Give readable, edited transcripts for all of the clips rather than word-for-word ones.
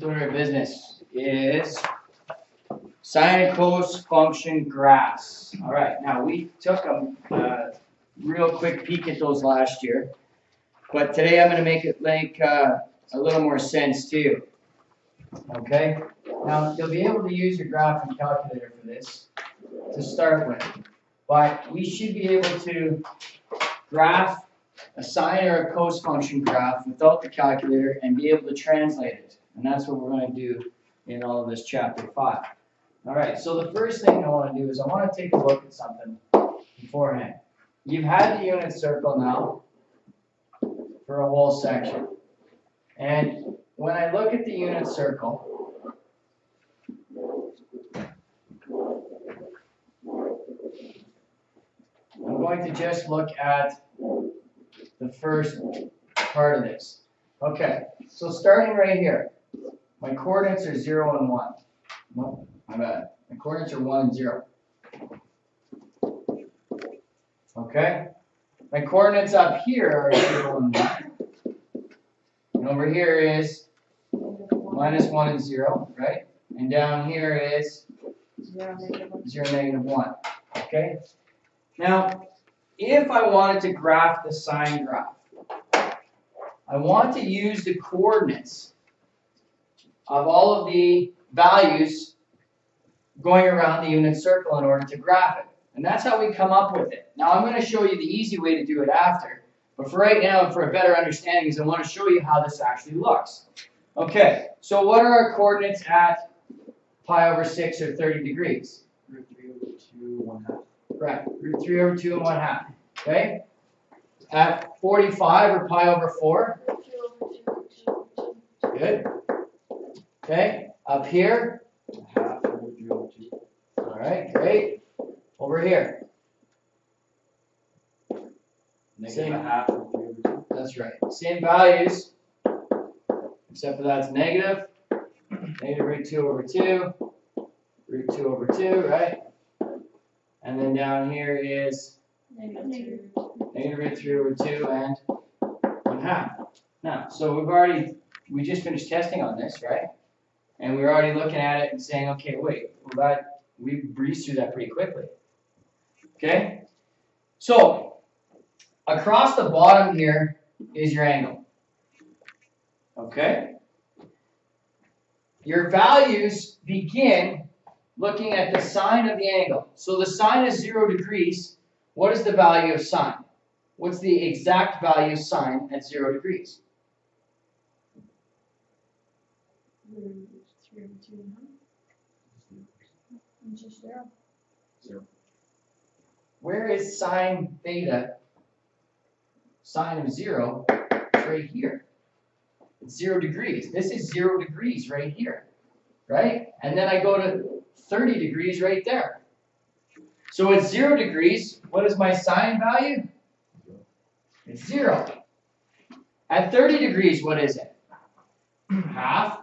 First order of business is sine and cos function graphs. All right, now we took a real quick peek at those last year, but today I'm going to make it make a little more sense to you. Okay, now you'll be able to use your graphing calculator for this to start with, but we should be able to graph a sine or a cos function graph without the calculator and be able to translate it. And that's what we're going to do in all of this chapter 5. All right, so the first thing I want to do is I want to take a look at something beforehand. You've had the unit circle now for a whole section. And when I look at the unit circle, I'm going to just look at the first part of this. Okay, so starting right here, my coordinates are 0 and 1. No, my bad. My coordinates are 1 and 0. Okay? My coordinates up here are 0 and 1. And over here is minus 1 and 0, right? And down here is 0, negative 1. Okay? Now, if I wanted to graph the sine graph, I want to use the coordinates of all of the values going around the unit circle in order to graph it. And that's how we come up with it. Now I'm going to show you the easy way to do it after. But for right now, for a better understanding, is I want to show you how this actually looks. Okay, so what are our coordinates at pi over 6 or 30 degrees? Root 3 over 2, 1/2. Right, root 3 over 2 and 1/2. Okay? At 45 or pi over 4? Good. Okay, up here? 1/2 over 3 over 2. All right, great. Over here? Negative 1/2 over 3 over 2. That's right. Same values, except for that's negative. Negative root 2 over 2. Root 2 over 2, right? And then down here is negative root 3 over 2 and 1/2. Now, so we just finished testing on this, right? And we're already looking at it and saying, okay, wait, well we breezed through that pretty quickly. Okay? So, across the bottom here is your angle. Okay? Your values begin looking at the sine of the angle. So the sine is 0 degrees. What is the value of sine? What's the exact value of sine at 0 degrees? 3 over 2 and just 0. 0. Where is sine theta? Sine of 0 is right here. It's 0 degrees. This is 0 degrees right here, right? And then I go to 30 degrees right there. So at 0 degrees, what is my sine value? It's 0. At 30 degrees, what is it? Half.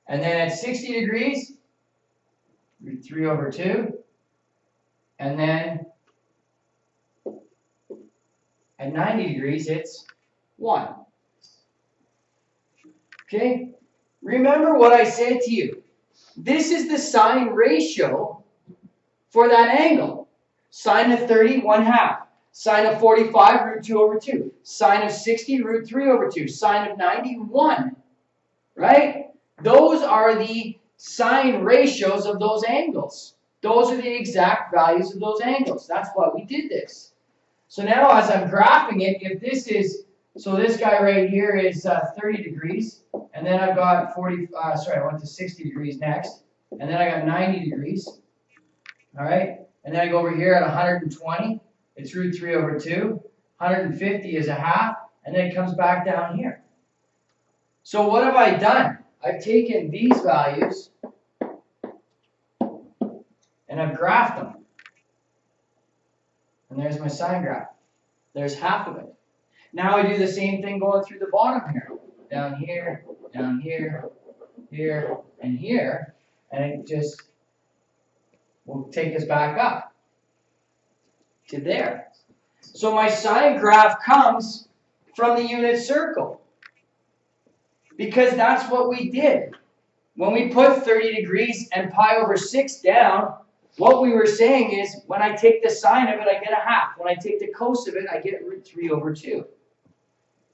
And then at 60 degrees, root 3 over 2. And then at 90 degrees, it's 1. Okay? Remember what I said to you. This is the sine ratio for that angle. Sine of 30, 1/2. Sine of 45, root 2 over 2. Sine of 60, root 3 over 2. Sine of 90, 1. Right? Those are the sine ratios of those angles. Those are the exact values of those angles. That's why we did this. So now as I'm graphing it, if this is, so this guy right here is 30 degrees, and then I've got I went to 60 degrees next, and then I got 90 degrees, all right? And then I go over here at 120, it's root 3 over 2, 150 is 1/2, and then it comes back down here. So what have I done? I've taken these values, and I've graphed them. And there's my sine graph. There's half of it. Now I do the same thing going through the bottom here. Down here, here, and here. And it just will take us back up to there. So my sine graph comes from the unit circle. Because that's what we did. When we put 30 degrees and pi over 6 down, what we were saying is when I take the sine of it, I get a half. When I take the cos of it, I get root 3 over 2.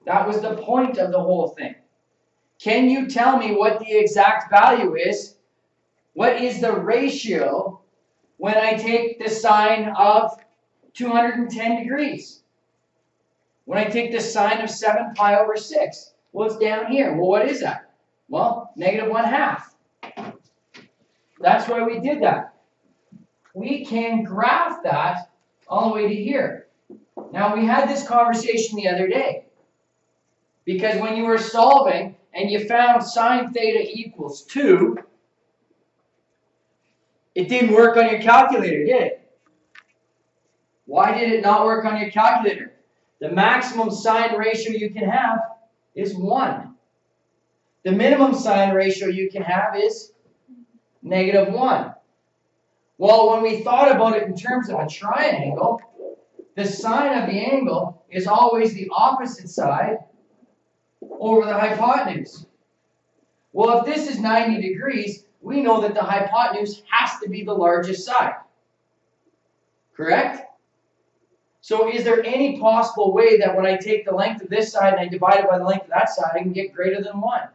That was the point of the whole thing. Can you tell me what the exact value is? What is the ratio when I take the sine of 210 degrees? When I take the sine of 7 pi over 6? Well, it's down here. Well, what is that? Well, negative 1/2. That's why we did that. We can graph that all the way to here. Now, we had this conversation the other day. Because when you were solving and you found sine theta equals 2, it didn't work on your calculator, did it? Why did it not work on your calculator? The maximum sine ratio you can have is 1. The minimum sine ratio you can have is negative 1. Well, when we thought about it in terms of a triangle, the sine of the angle is always the opposite side over the hypotenuse. Well, if this is 90 degrees, we know that the hypotenuse has to be the largest side. Correct? So is there any possible way that when I take the length of this side and I divide it by the length of that side, I can get greater than 1?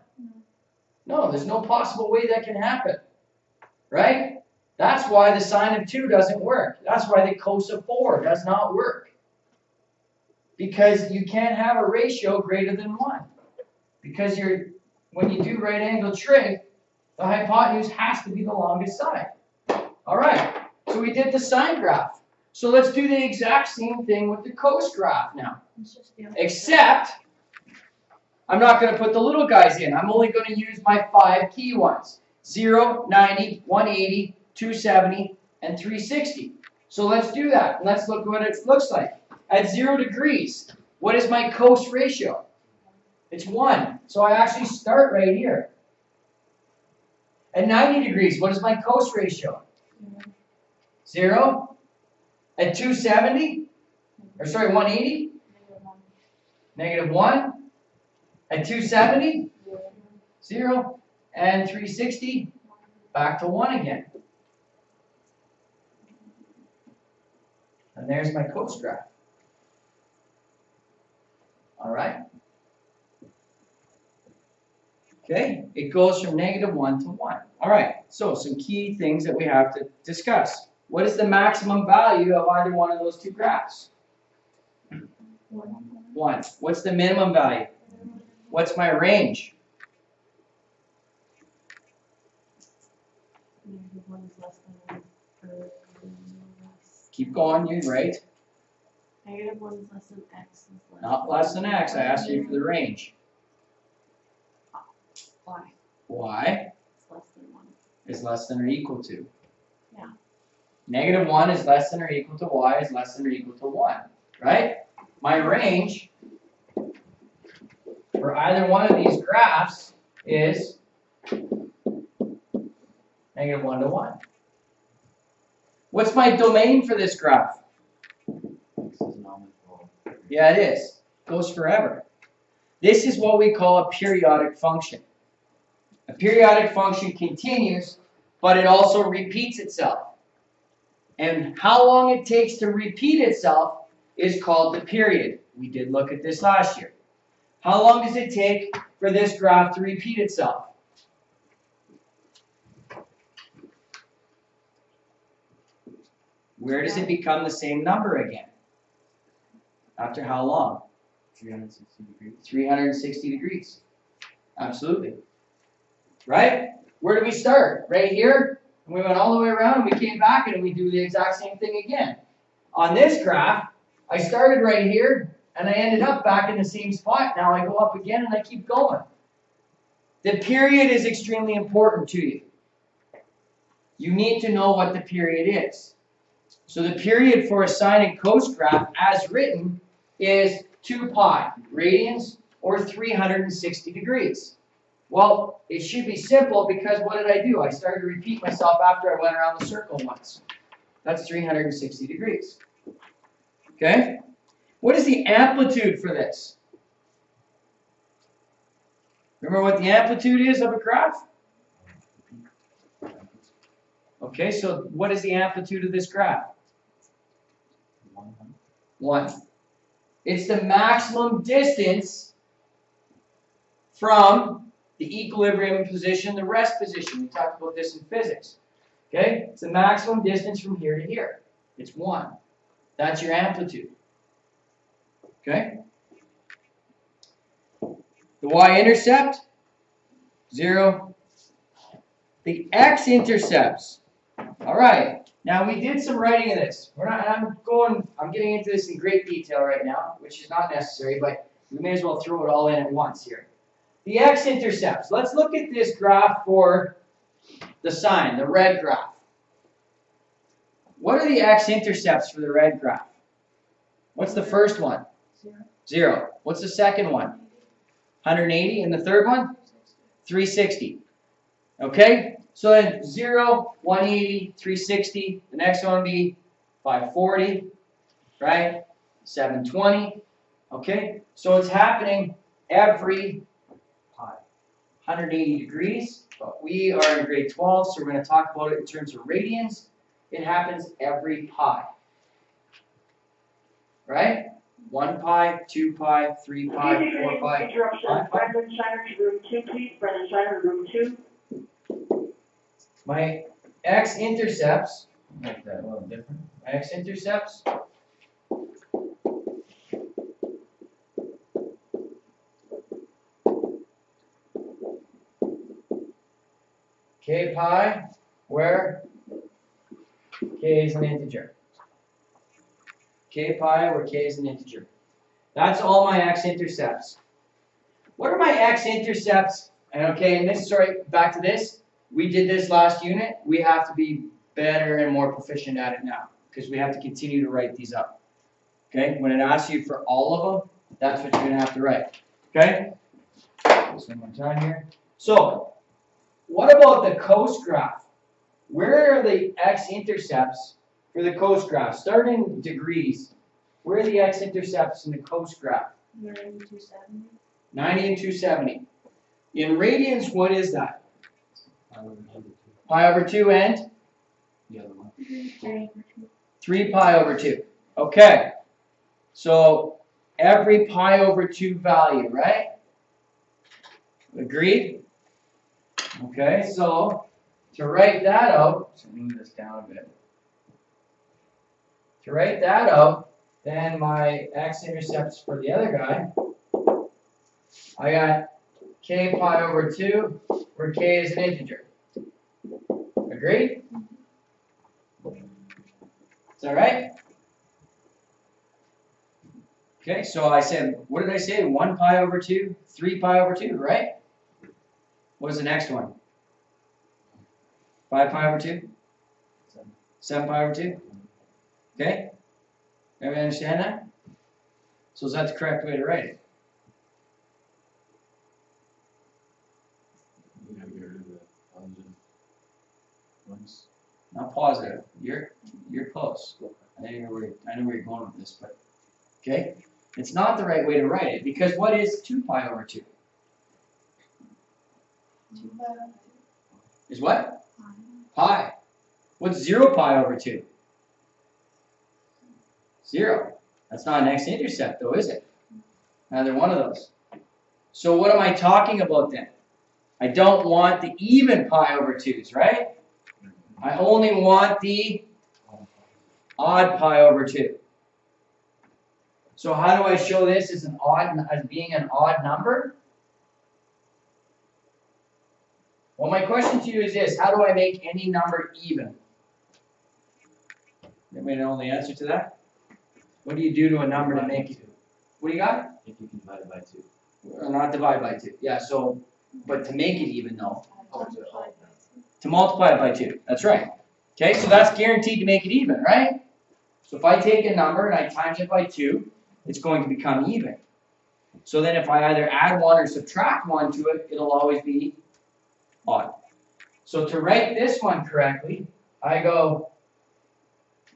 No, there's no possible way that can happen. Right? That's why the sine of 2 doesn't work. That's why the cos of 4 does not work. Because you can't have a ratio greater than 1. Because when you do right angle trig, the hypotenuse has to be the longest side. All right, so we did the sine graph. So let's do the exact same thing with the cos graph now. Except, I'm not going to put the little guys in. I'm only going to use my 5 key ones. 0, 90, 180, 270, and 360. So let's do that. Let's look what it looks like. At 0 degrees, what is my cos ratio? It's 1. So I actually start right here. At 90 degrees, what is my cos ratio? 0. At 270, or sorry, 180? Negative 1. At 270? 0. And 360, back to 1 again. And there's my cos graph. All right. Okay, it goes from negative 1 to 1. All right, so some key things that we have to discuss. What is the maximum value of either one of those two graphs? 1. What's the minimum value? What's my range? Keep going, you're right. Negative 1 is less than x. Not less than x. I asked you for the range. Why? Y It's less than 1. is less than or equal to. Yeah. Negative 1 is less than or equal to y is less than or equal to 1. Right? My range for either one of these graphs is negative 1 to 1. What's my domain for this graph? Yeah, it is. Goes forever. This is what we call a periodic function. A periodic function continues, but it also repeats itself. And how long it takes to repeat itself is called the period. We did look at this last year. How long does it take for this graph to repeat itself? Where does it become the same number again? After how long? 360 degrees. 360 degrees. Absolutely. Right? Where do we start? Right here? And we went all the way around and we came back and we do the exact same thing again. On this graph, I started right here and I ended up back in the same spot. Now I go up again and I keep going. The period is extremely important to you. You need to know what the period is. So the period for a sine and cos graph as written is 2 pi radians or 360 degrees. Well, it should be simple because what did I do? I started to repeat myself after I went around the circle once. That's 360 degrees. Okay? What is the amplitude for this? Remember what the amplitude is of a graph? Okay, so what is the amplitude of this graph? 1. It's the maximum distance from the equilibrium position, the rest position. We talked about this in physics. Okay, it's the maximum distance from here to here. It's 1. That's your amplitude. Okay? The y-intercept, 0. The x-intercepts. All right. Now we did some writing of this. I'm getting into this in great detail right now, which is not necessary, but we may as well throw it all in at once here. The x-intercepts. Let's look at this graph for the sine, the red graph. What are the x-intercepts for the red graph? What's the first one? 0. What's the second one? 180. And the third one? 360. Okay? So then 0, 180, 360. The next one would be 540, right? 720. Okay? So it's happening every 180 degrees. But we are in grade 12, so we're going to talk about it in terms of radians. It happens every pi. Right? 1 pi, 2 pi, 3 pi, 4 pi. Interruption. Brendan Shiner to room 2, please. Brendan Shiner, room 2. My x-intercepts, Make that a little different. my x-intercepts, k pi, where k is an integer. K pi, where k is an integer. That's all my x-intercepts. What are my x-intercepts? And okay, and this, sorry, back to this. We did this last unit. We have to be better and more proficient at it now because we have to continue to write these up. Okay? When it asks you for all of them, that's what you're going to have to write. Okay? Just one more time here. So, what about the coast graph? Where are the x-intercepts for the coast graph? Start in degrees. Where are the x-intercepts in the coast graph? 90 and 270. 90 and 270. In radians, what is that? I would have it Pi over 2 and the other one. 3 pi over 2. Okay. So every pi over 2 value, right? Agreed? Okay, so to write that out, so move this down a bit. To write that out, then my x-intercepts for the other guy, I got k pi over 2, where k is an integer. Agreed? Is that right? Okay, so I said, what did I say? 1 pi over 2, 3 pi over 2, right? What was the next one? 5 pi over 2? 7 pi over 2? Okay? Everybody understand that? So is that the correct way to write it? You gotta get rid of the positive ones. Not positive. You're close. I know where you're going with this, but okay? It's not the right way to write it because what is 2 pi over 2? Is what? Pi. What's 0 pi over 2? 0. That's not an x-intercept though, is it? Neither one of those. So what am I talking about then? I don't want the even pi over 2's, right? I only want the odd pi over 2. So how do I show this as being an odd number? Well, my question to you is this: how do I make any number even? Anybody know the answer to that? What do you do to a number to make it? What do you got? If you can divide it by 2. Or not divide by 2. Yeah. So, but to make it even though. Multiplied by 2. To multiply it by 2. That's right. Okay, so that's guaranteed to make it even, right? So if I take a number and I times it by 2, it's going to become even. So then if I either add 1 or subtract 1 to it, it'll always be odd. So to write this one correctly, I go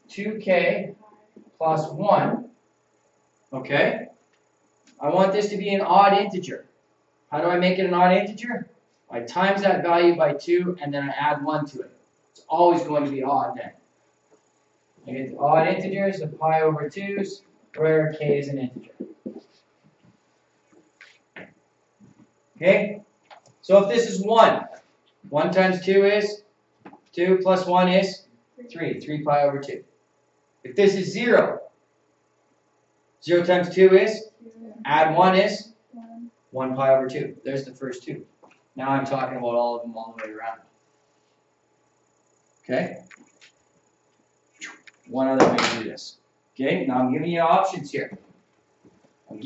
2k plus 1. Okay? I want this to be an odd integer. How do I make it an odd integer? I times that value by 2 and then I add 1 to it. It's always going to be odd then. I get the odd integers of pi over 2's where k is an integer. Okay? So if this is 1, 1 times 2 is 2 plus 1 is 3, 3 pi over 2. If this is 0, 0 times 2 is, add 1 is 1 pi over 2. There's the first two. Now I'm talking about all of them all the way around. Okay? One other way to do this. Okay, now I'm giving you options here. I'm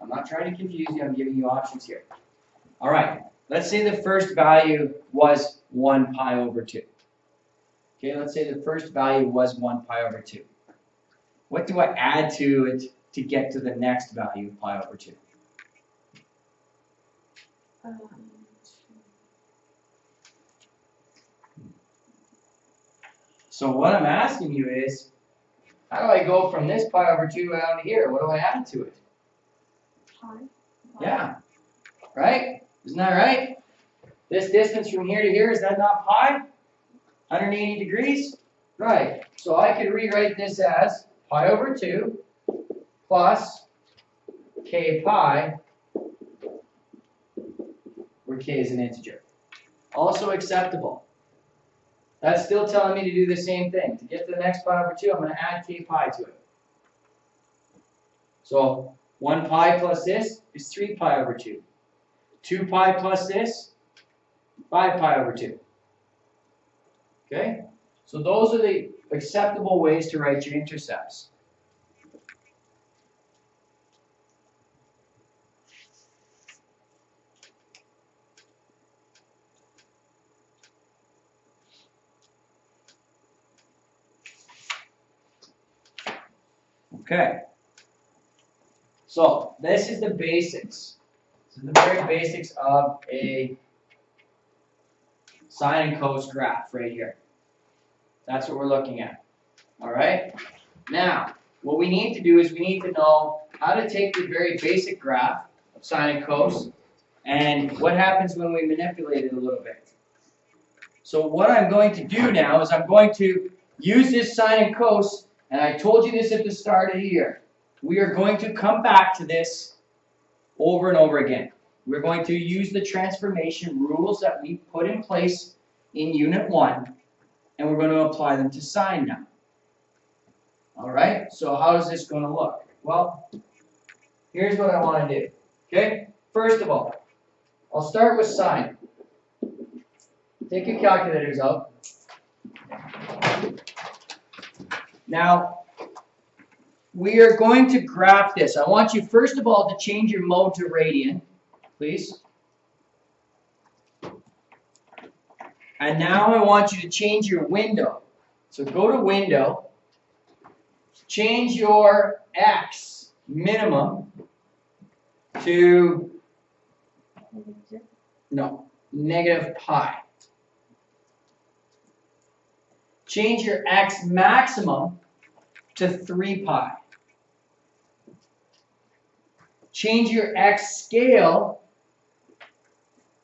not trying to confuse you, I'm giving you options here. Alright, let's say the first value was 1 pi over 2. Okay, let's say the first value was 1 pi over 2. What do I add to it to get to the next value of pi over 2? So what I'm asking you is, how do I go from this pi over 2 down to here? What do I add to it? Pi. Yeah, right? Isn't that right? This distance from here to here, is that not pi? 180 degrees? Right. So I could rewrite this as pi over 2 plus k pi, where k is an integer. Also acceptable. That's still telling me to do the same thing. To get to the next pi over 2, I'm going to add k pi to it. So 1 pi plus this is 3 pi over 2. 2 pi plus this, 5 pi over 2. Okay? So those are the acceptable ways to write your intercepts. Okay. So this is the basics. This is the very basics of a sine and cos graph right here. That's what we're looking at. All right? Now, what we need to do is we need to know how to take the very basic graph of sine and cos and what happens when we manipulate it a little bit. So what I'm going to do now is I'm going to use this sine and cos, and I told you this at the start of the year. We are going to come back to this over and over again. We're going to use the transformation rules that we put in place in Unit 1, and we're going to apply them to sine now. All right, so how is this going to look? Well, here's what I want to do. Okay, first of all, I'll start with sine. Take your calculators out. Now, we are going to graph this. I want you, first of all, to change your mode to radian, please. And now I want you to change your window. So go to window, change your x minimum to, no, negative pi. Change your x maximum to 3 pi. Change your x scale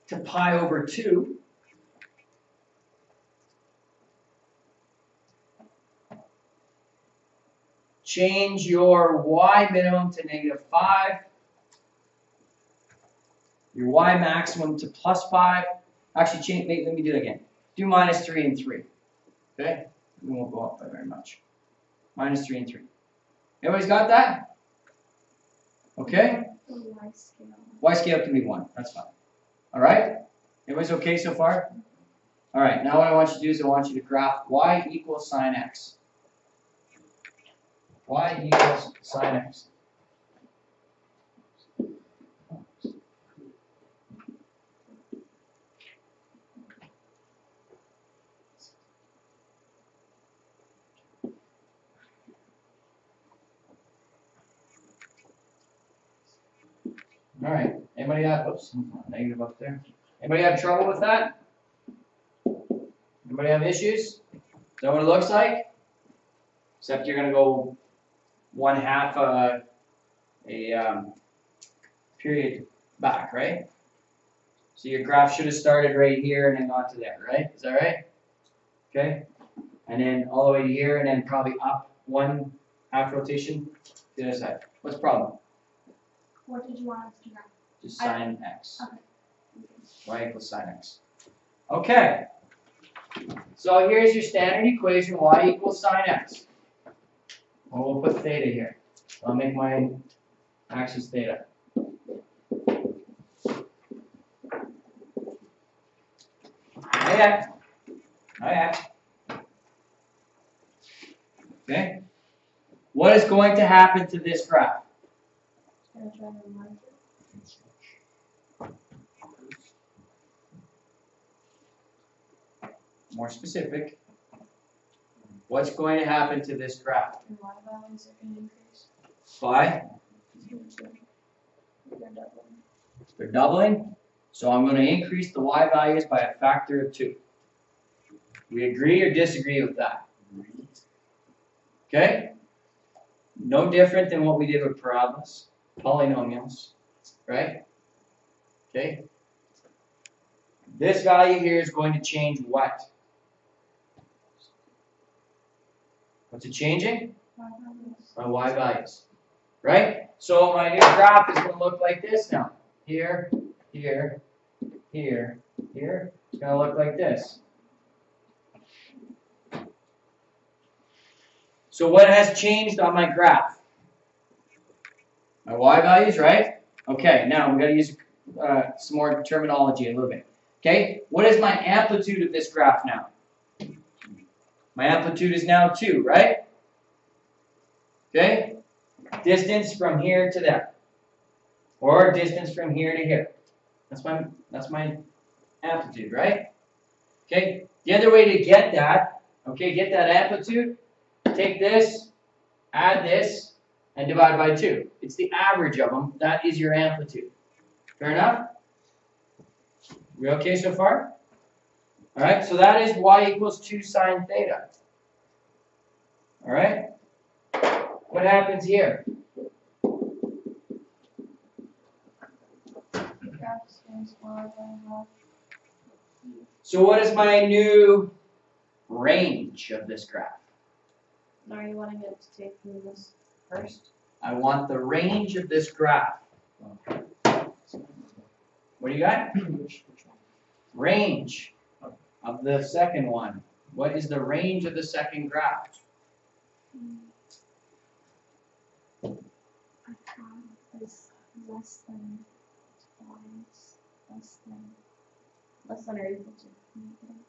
to pi over 2. Change your y minimum to negative 5. Your y maximum to plus 5. Actually, let me do it again. Do minus 3 and 3. Okay? We won't go up by very much. Minus 3 and 3. Everybody's got that? Okay? Y scale. Y scale can be 1. That's fine. Alright? Everybody's okay so far? Alright, now what I want you to do is I want you to graph y equals sine x. Y equals sine x. Alright, anybody have, oops, negative up there. Anybody have trouble with that? Anybody have issues? Is that what it looks like? Except you're going to go 1/2 a period back, right? So your graph should have started right here and then gone to there, right? Is that right? Okay? And then all the way to here and then probably up 1 half rotation to the other side. What's the problem? What did you want us to graph? Just sine x. Okay. Y equals sine x. Okay. So here's your standard equation, y equals sine x. Well, we'll put theta here. I'll make my axis theta. Not yet. Not yet. Okay. What is going to happen to this graph? Gonna try to mark it. More specific. What's going to happen to this graph? And y values are gonna increase. By? They're doubling. They're doubling. So I'm going to increase the y values by a factor of 2. We agree or disagree with that? Okay? No different than what we did with parabolas, polynomials, right? Okay? This value here is going to change what? What's it changing? Y values. My y values, right? So my new graph is going to look like this now. Here, here, here, here. It's going to look like this. So what has changed on my graph? My y values, right? Okay, now we've got to use some more terminology a little bit. Okay, what is my amplitude of this graph now? My amplitude is now 2, right? Okay, distance from here to there, or distance from here to here. That's my amplitude, right? Okay, the other way to get that, get that amplitude, take this, add this, and divide by 2. It's the average of them. That is your amplitude. Fair enough? We okay so far? All right, so that is y equals 2 sine theta. All right? What happens here? Graph stands y by half. So what is my new range of this graph? Are you wanting it to take from this first? I want the range of this graph. What do you got? Which one? Range of the second one. What is the range of the second graph? I have is less than twice less than or equal to negative.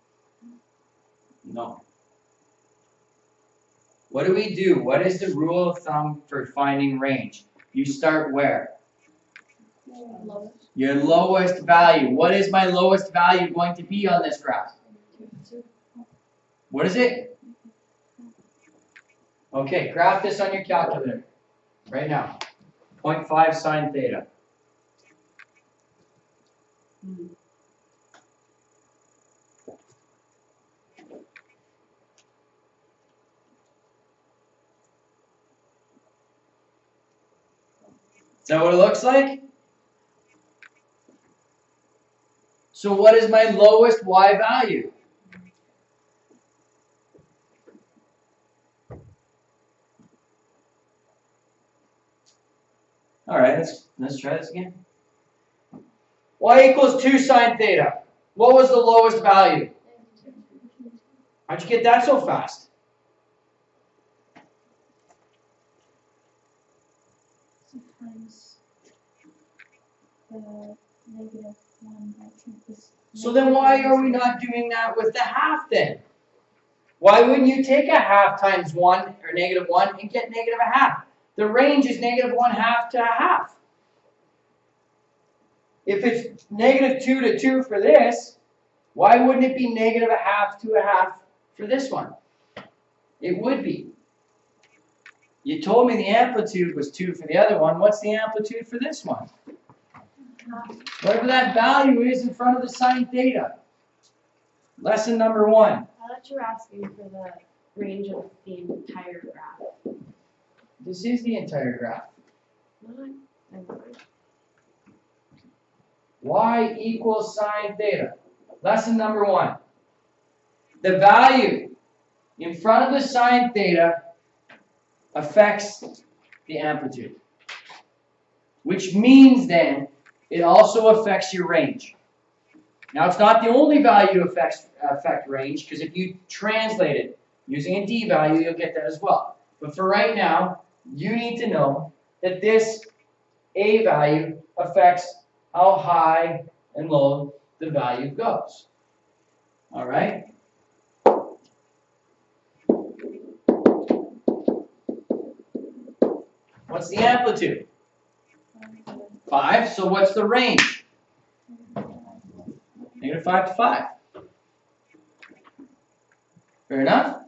No. What do we do? What is the rule of thumb for finding range? You start where? Lowest. Your lowest value. What is my lowest value going to be on this graph? What is it? Okay, graph this on your calculator right now. 0.5 sine theta. Is that what it looks like? So what is my lowest y value? All right, let's try this again. Y equals 2 sine theta. What was the lowest value? How'd you get that so fast? Sometimes the negative 1 by 2 is. So then why are we not doing that with the half then? Why wouldn't you take a half times 1 or negative 1 and get negative a half? The range is negative 1/2 to a half. If it's negative 2 to 2 for this, why wouldn't it be negative a half to a half for this one? It would be. You told me the amplitude was 2 for the other one. What's the amplitude for this one? Whatever that value is in front of the sine theta. Lesson number 1. I thought you were asking for the range of the entire graph. This is the entire graph. Not, never mind. y equals sine theta. Lesson number 1. The value in front of the sine theta affects the amplitude. Which means then, it also affects your range. Now it's not the only value to affect range, because if you translate it using a d value, you'll get that as well. But for right now, you need to know that this a value affects how high and low the value goes. All right? What's the amplitude? 5. So what's the range? -5 to 5. Fair enough?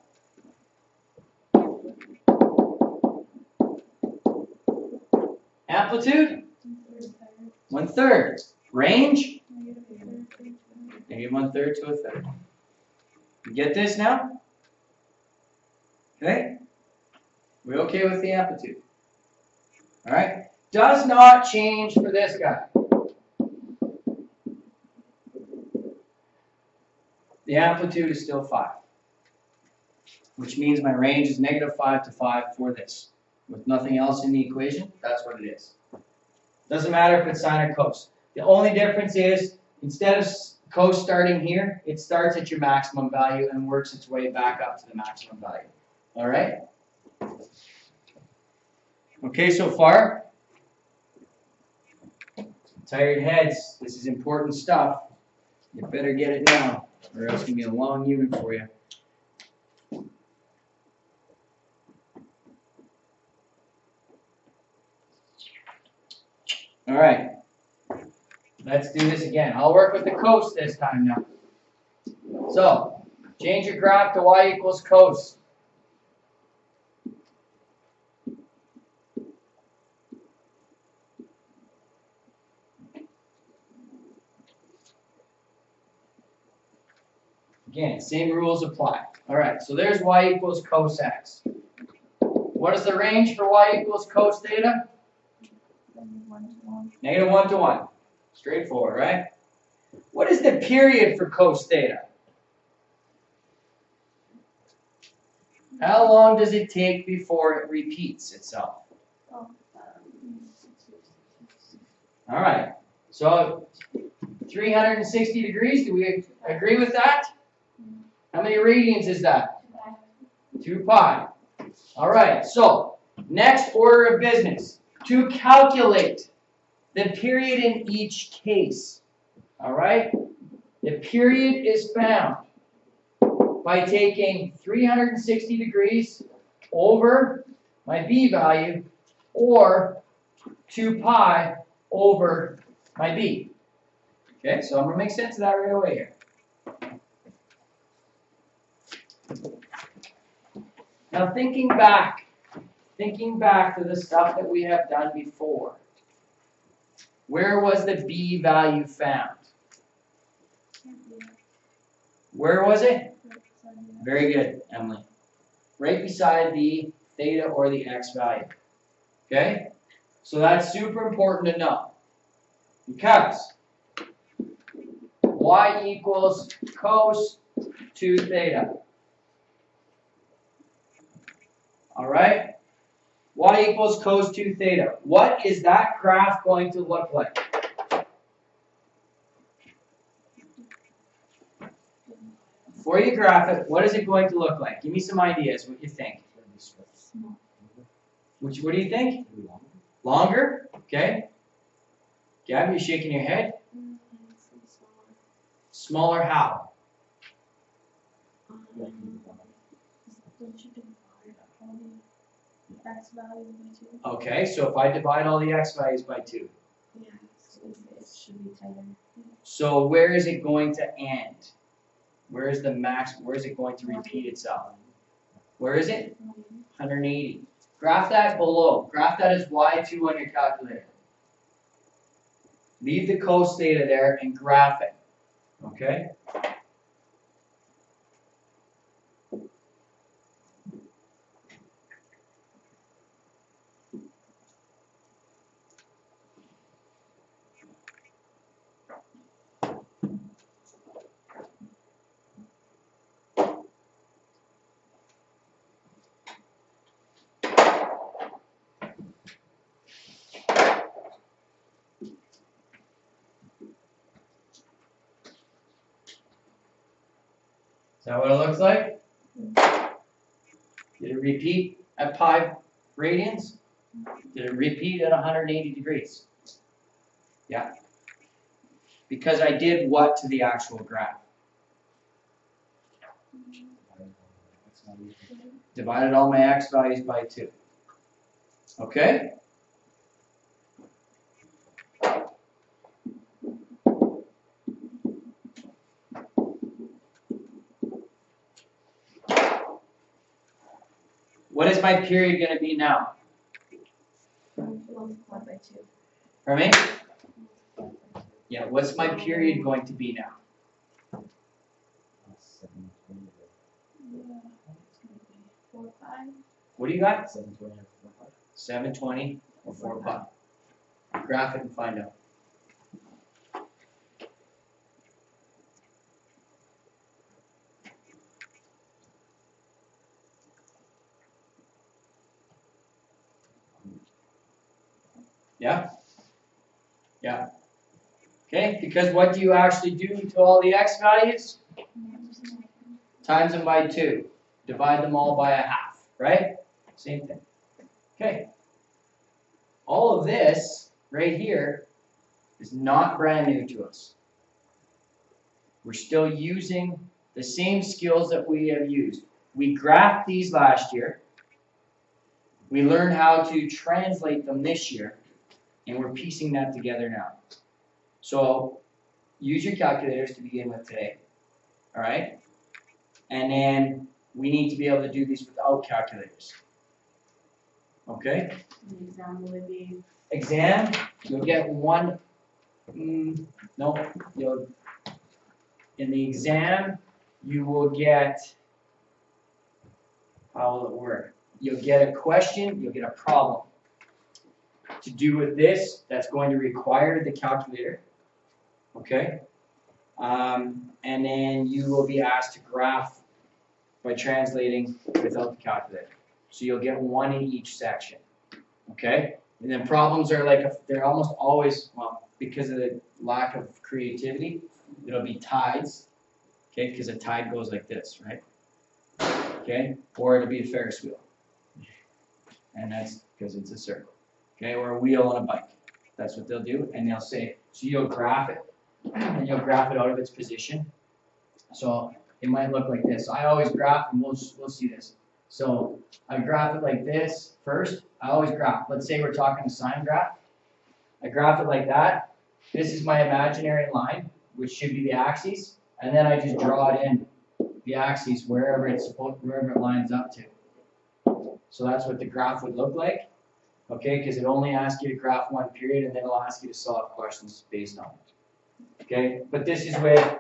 Amplitude? 1/3. Range? -1/3 to 1/3. You get this now? Okay? We okay with the amplitude? Alright? Does not change for this guy. The amplitude is still 5. Which means my range is -5 to 5 for this. With nothing else in the equation, that's what it is. Doesn't matter if it's sine or cos. The only difference is, instead of cos starting here, it starts at your maximum value and works its way back up to the maximum value. Alright? Okay so far? Tired heads, this is important stuff. You better get it now, or else it's going to be a long unit for you. Alright, let's do this again. I'll work with the cos this time now. So, change your graph to y equals cos. Again, same rules apply. Alright, so there's y equals cos x. What is the range for y equals cos theta? -1 to 1. Straightforward, right? What is the period for cos theta? How long does it take before it repeats itself? Alright, so 360 degrees, do we agree with that? How many radians is that? 2 pi. Alright, so next order of business, to calculate the period in each case. Alright, the period is found by taking 360 degrees over my b value, or 2 pi over my b. Okay, so I'm going to make sense of that right away here. Now thinking back to the stuff that we have done before, where was the b value found? Where was it? Very good, Emily. Right beside the theta or the x value. Okay? So that's super important to know. Because y equals cos 2 theta. Alright? Y equals cos 2 theta. What is that graph going to look like? Before you graph it, what is it going to look like? Give me some ideas, what you think. What do you think? Longer? Okay. Gabby, you shaking your head? Smaller how? X value by 2. Okay, so if I divide all the x values by 2. Yeah, it should be tighter. So where is it going to end? Where is the max? Where is it going to repeat itself? Where is it? 180. Graph that below. Graph that as y2 on your calculator. Leave the cos theta there and graph it. Okay? that what it looks like? Did it repeat at pi radians? Did it repeat at 180 degrees? Yeah. Because I did what to the actual graph? Divided all my x values by 2. Okay? What is my period going to be now? Multiply by 2. Pardon me? Yeah, what's my period going to be now? Yeah, it's gonna be 4, 5. What do you got? 720. 720 or 4 pi. Graph it and find out. Yeah? Yeah. Okay, because what do you actually do to all the x values? Times them by 2. Divide them all by a half, right? Same thing. Okay. All of this right here is not brand new to us. We're still using the same skills that we have used. We graphed these last year. We learned how to translate them this year, and we're piecing that together now. So use your calculators to begin with today, all right? And then we need to be able to do these without calculators. Okay? The exam will be Exam, you'll get one, no, in the exam, you will get, how will it work? You'll get a question, you'll get a problem. To do with this, that's going to require the calculator, okay? And then you will be asked to graph by translating without the calculator. So you'll get one in each section, okay? And then problems are like, they're almost always, well, because of the lack of creativity, it'll be tides, okay? Because a tide goes like this, right? Okay? Or it'll be a Ferris wheel. And that's because it's a circle. Okay? Or a wheel on a bike. That's what they'll do. And they'll say, so you'll graph it, and you'll graph it out of its position. So it might look like this. I always graph, and we'll see this. So I graph it like this first. I always graph. Let's say we're talking a sine graph. I graph it like that. This is my imaginary line, which should be the axis, and then I just draw it in the axis wherever it lines up to. So that's what the graph would look like. Okay, because it only asks you to graph one period, and then it'll ask you to solve questions based on it. Okay, but this is with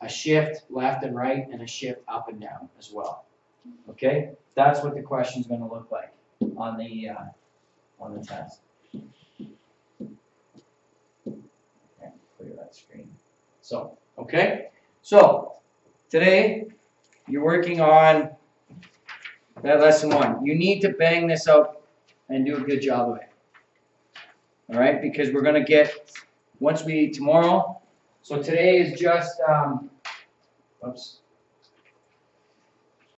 a shift left and right and a shift up and down as well. Okay, that's what the question's going to look like on the test. Okay, clear that screen. So, okay, so today you're working on that lesson 1. You need to bang this out and do a good job of it. All right, because we're going to get tomorrow. So today is just oops.